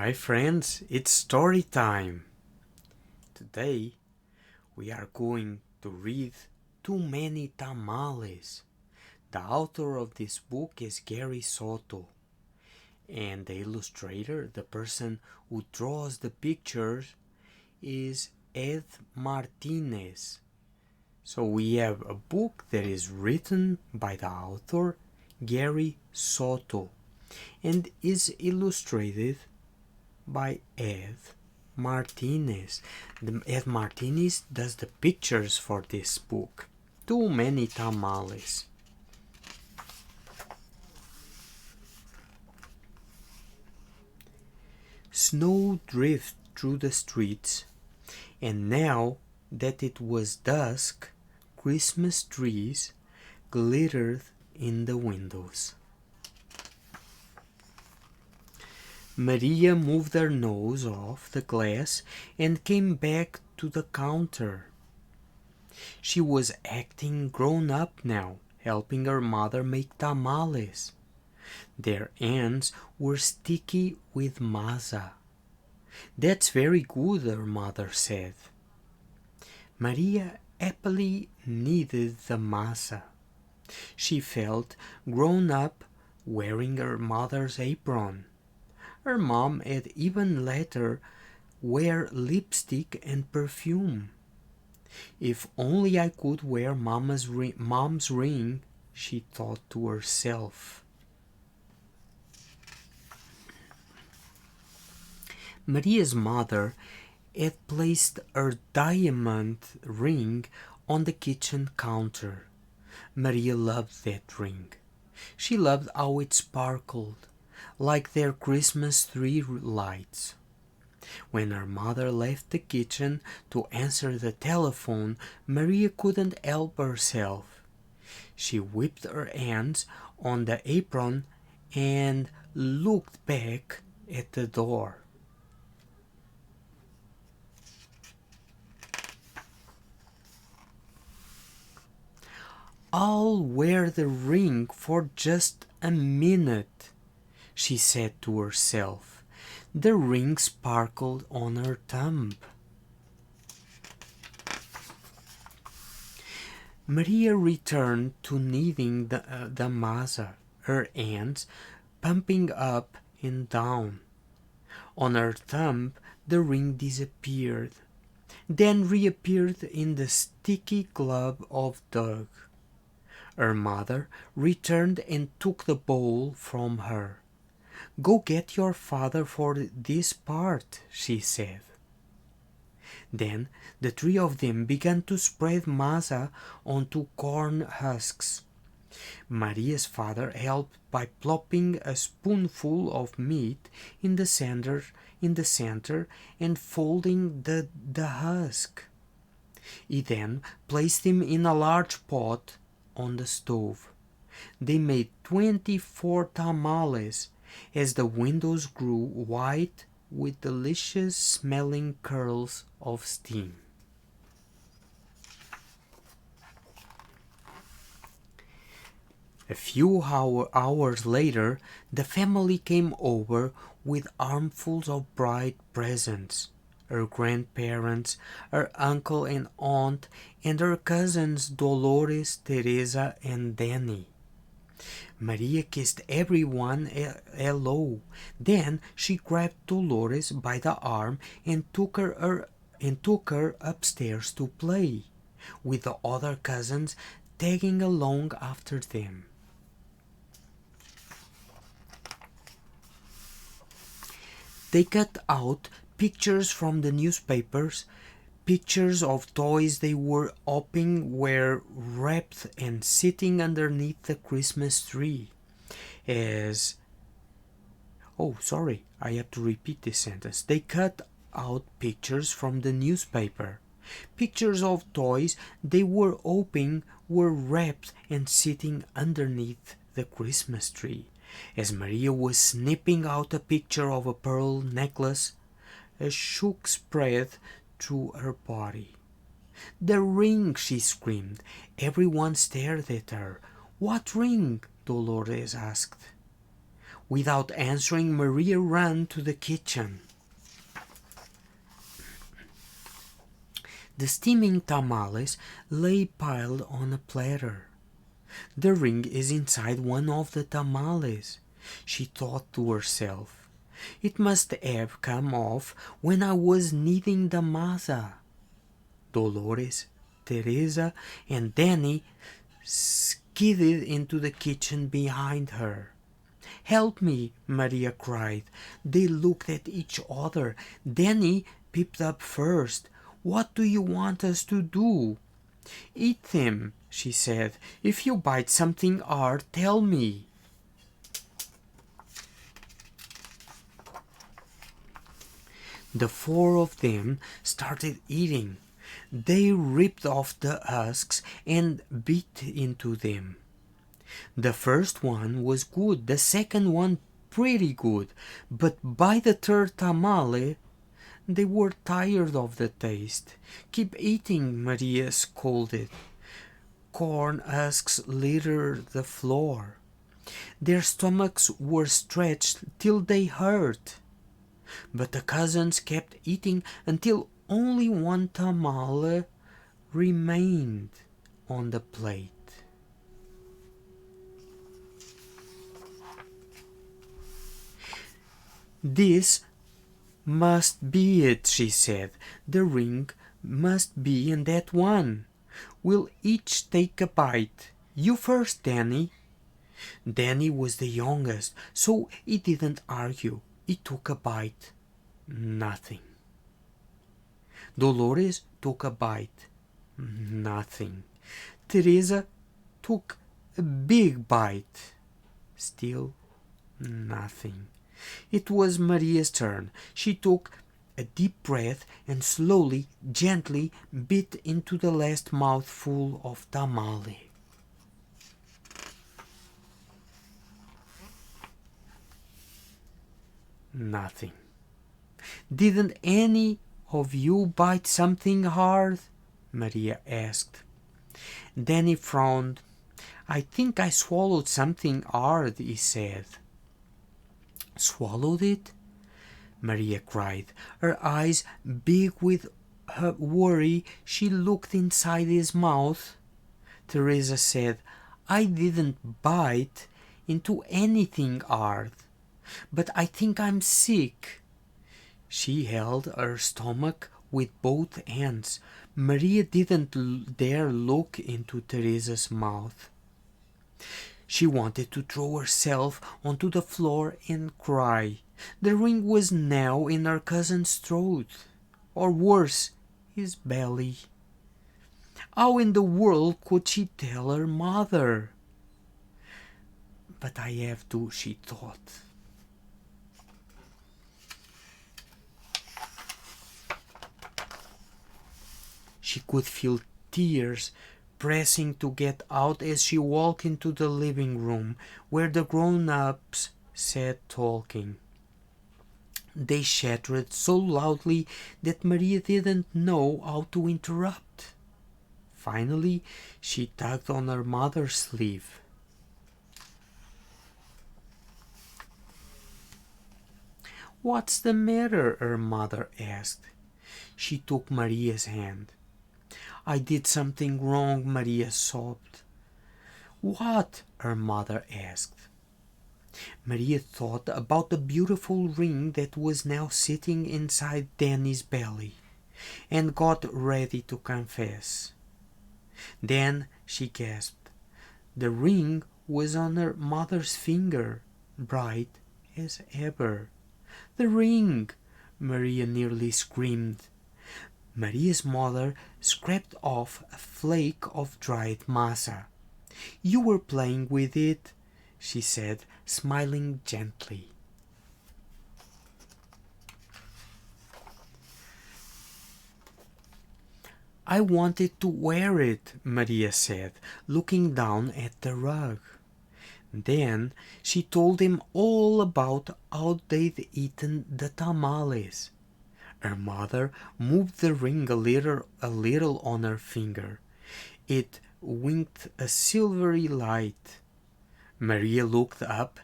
Hi friends, it's story time. Today we are going to read Too Many Tamales. The author of this book is Gary Soto, and the illustrator, the person who draws the pictures, is Ed Martinez. So we have a book that is written by the author Gary Soto and is illustrated by Ed Martinez. Ed Martinez does the pictures for this book. Too Many Tamales. Snow drifted through the streets, and now that it was dusk, Christmas trees glittered in the windows. Maria moved her nose off the glass and came back to the counter. She was acting grown up now, helping her mother make tamales. Their ends were sticky with masa. "That's very good," her mother said. Maria happily kneaded the masa. She felt grown up wearing her mother's apron. Her mom had even let her wear lipstick and perfume. "If only I could wear mom's ring," she thought to herself. Maria's mother had placed her diamond ring on the kitchen counter. Maria loved that ring. She loved how it sparkled, like their Christmas tree lights. When her mother left the kitchen to answer the telephone, Maria couldn't help herself. She whipped her hands on the apron and looked back at the door. "I'll wear the ring for just a minute," she said to herself. The ring sparkled on her thumb. Maria returned to kneading the masa, her hands pumping up and down. On her thumb, the ring disappeared, then reappeared in the sticky glove of Doug. Her mother returned and took the bowl from her. "Go get your father for this part," she said. Then the three of them began to spread masa onto corn husks. Maria's father helped by plopping a spoonful of meat in the center and folding the husk. He then placed him in a large pot on the stove. They made 24 tamales as the windows grew white with delicious smelling curls of steam. A few hours later, the family came over with armfuls of bright presents. Her grandparents, her uncle and aunt, and her cousins Dolores, Teresa, and Danny. Maria kissed everyone hello. Then she grabbed Dolores by the arm and took her upstairs to play, with the other cousins tagging along after them. They cut out pictures from the newspapers. Pictures of toys they were opening were wrapped and sitting underneath the Christmas tree. I have to repeat this sentence. They cut out pictures from the newspaper. Pictures of toys they were opening were wrapped and sitting underneath the Christmas tree. As Maria was snipping out a picture of a pearl necklace, a shock spread through her body. "The ring!" she screamed. Everyone stared at her. "What ring?" Dolores asked. Without answering, Maria ran to the kitchen. The steaming tamales lay piled on a platter. The ring is inside one of the tamales, she thought to herself. It must have come off when I was kneading the masa. Dolores, Teresa, and Danny skidded into the kitchen behind her. "Help me!" Maria cried. They looked at each other. Danny peeped up first. "What do you want us to do?" "Eat them," she said. "If you bite something hard, tell me." The four of them started eating. They ripped off the husks and bit into them. The first one was good, the second one pretty good, but by the third tamale they were tired of the taste. "Keep eating," Maria scolded. Corn husks littered the floor. Their stomachs were stretched till they hurt. But the cousins kept eating until only one tamale remained on the plate. "This must be it," she said. "The ring must be in that one. We'll each take a bite. You first, Danny." Danny was the youngest, so he didn't argue. He took a bite. Nothing. Dolores took a bite. Nothing. Teresa took a big bite. Still nothing. It was Maria's turn. She took a deep breath and slowly, gently bit into the last mouthful of tamale. Nothing. "Didn't any of you bite something hard?" Maria asked. Danny frowned. "I think I swallowed something hard," he said. "Swallowed it?" Maria cried. Her eyes big with her worry, she looked inside his mouth. Teresa said, "I didn't bite into anything hard, but I think I'm sick." She held her stomach with both hands. Maria didn't dare look into Teresa's mouth. She wanted to throw herself onto the floor and cry. The ring was now in her cousin's throat, or worse, his belly. How in the world could she tell her mother? "But I have to," she thought. She could feel tears pressing to get out as she walked into the living room where the grown-ups sat talking. They chattered so loudly that Maria didn't know how to interrupt. Finally, she tugged on her mother's sleeve. "What's the matter?" her mother asked. She took Maria's hand. "I did something wrong," Maria sobbed. "What?" her mother asked. Maria thought about the beautiful ring that was now sitting inside Danny's belly, and got ready to confess. Then she gasped. The ring was on her mother's finger, bright as ever. "The ring!" Maria nearly screamed. Maria's mother scraped off a flake of dried masa. "You were playing with it," she said, smiling gently. "I wanted to wear it," Maria said, looking down at the rug. Then she told him all about how they'd eaten the tamales. Her mother moved the ring a little on her finger. It winked a silvery light. Maria looked up,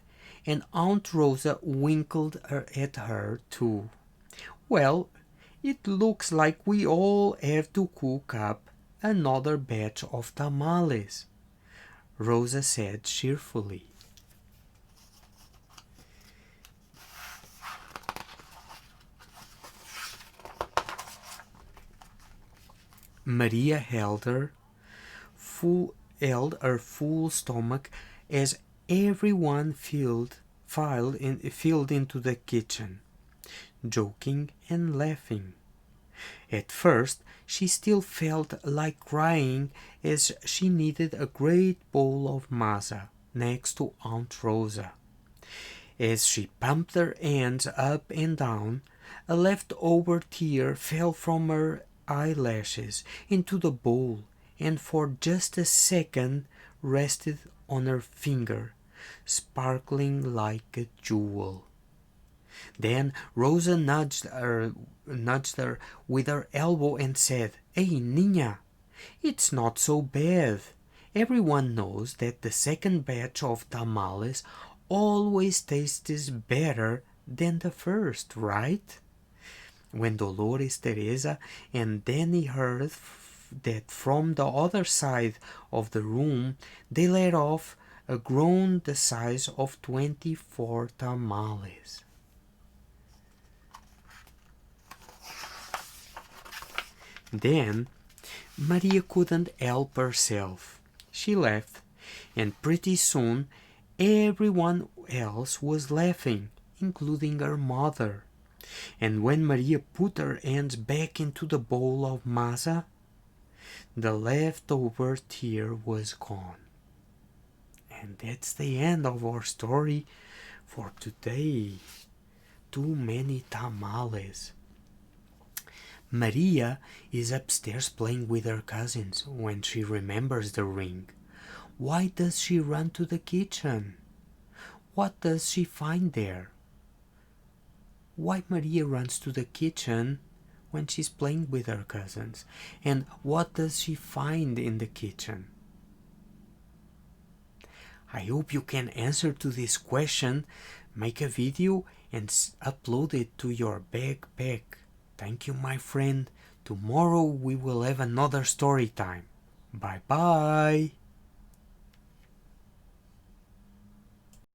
and Aunt Rosa winkled at her too. "Well, it looks like we all have to cook up another batch of tamales," Rosa said cheerfully. Maria held her full stomach as everyone filed into the kitchen, joking and laughing. At first she still felt like crying, as she needed a great bowl of masa next to Aunt Rosa. As she pumped her hands up and down, a leftover tear fell from her eyelashes into the bowl, and for just a second rested on her finger, sparkling like a jewel. Then Rosa nudged her with her elbow and said, "Hey, Nina, it's not so bad. Everyone knows that the second batch of tamales always tastes better than the first, right?" When Dolores, Teresa, and Danny heard that from the other side of the room, they let off a groan the size of 24 tamales. Then Maria couldn't help herself. She laughed, and pretty soon everyone else was laughing, including her mother. And when Maria put her hands back into the bowl of masa, the leftover tear was gone. And that's the end of our story for today. Too many tamales. Maria is upstairs playing with her cousins when she remembers the ring. Why does she run to the kitchen? What does she find there? Why Maria runs to the kitchen when she's playing with her cousins? And what does she find in the kitchen? I hope you can answer to this question. Make a video and upload it to your backpack. Thank you, my friend. Tomorrow we will have another story time. Bye bye.